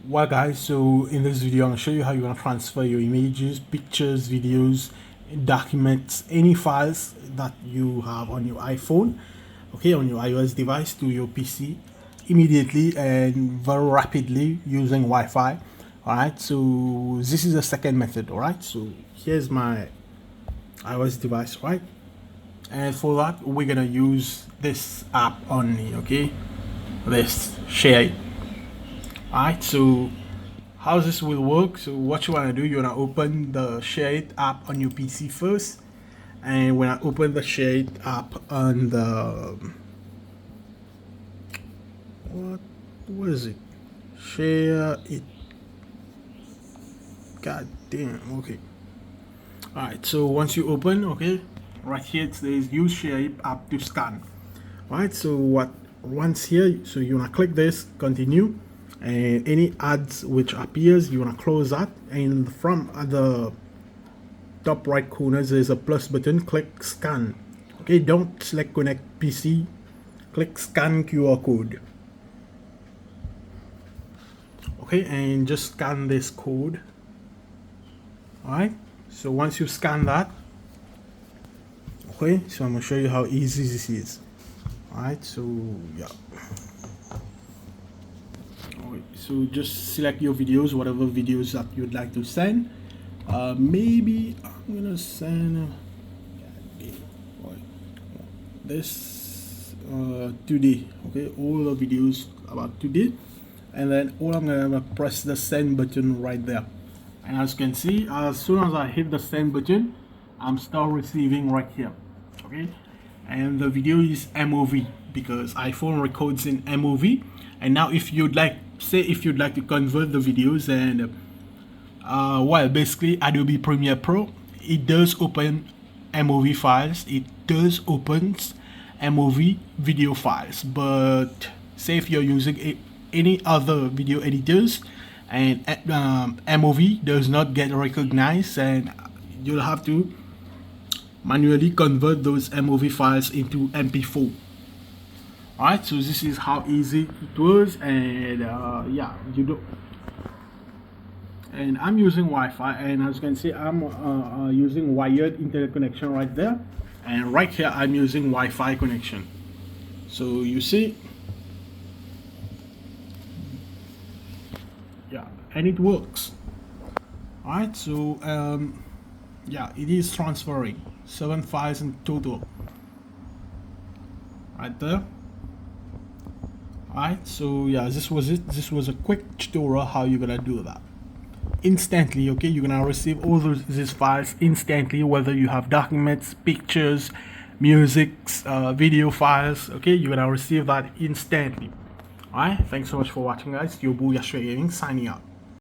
Well guys, so in this video I'm going to show you how you're going to transfer your images, pictures, videos, documents, any files that you have on your iPhone, okay, on your iOS device to your PC immediately and very rapidly using Wi-Fi. Alright, so this is the second method. Alright, so here's my iOS device, right? And for that we're gonna use this app only, okay? This share it. Alright, so how this will work, so what you want to do, you want to open the share it app on your PC first, and when I open the share it app on the what is it, share it, god damn, okay. Alright, so once you open, okay, right here it says use share it app to scan. Alright, so once here, so you want to click this, continue, and any ads which appears you want to close that, and from the top right corner there's a plus button, click scan. Okay, don't select connect PC, click scan QR code. Okay, and just scan this code. Alright, so once you scan that, okay, so I'm gonna show you how easy this is. Alright, so yeah, so just select your videos, whatever videos that you'd like to send. Maybe I'm gonna send this today, okay, all the videos about today, and then I'm gonna press the send button right there, and as you can see, as soon as I hit the send button, I'm start receiving right here, okay, and the video is MOV because iPhone records in MOV. And now if you'd like to convert the videos, and well, basically Adobe Premiere Pro, it does open MOV files, it does opens MOV video files, but say if you're using any other video editors and MOV does not get recognized, and you'll have to manually convert those MOV files into MP4. Alright, so this is how easy it was, and yeah, you do. And I'm using Wi-Fi, and as you can see, I'm using wired internet connection right there, and right here I'm using Wi-Fi connection. So you see, yeah, and it works. Alright, so yeah, it is transferring 7 files in total right there. Alright, so yeah, this was it. This was a quick tutorial how you're gonna do that instantly. Okay, you're gonna receive all these files instantly, whether you have documents, pictures, music, video files. Okay, you're gonna receive that instantly. Alright, thanks so much for watching, guys. Your boy Yashvir signing out.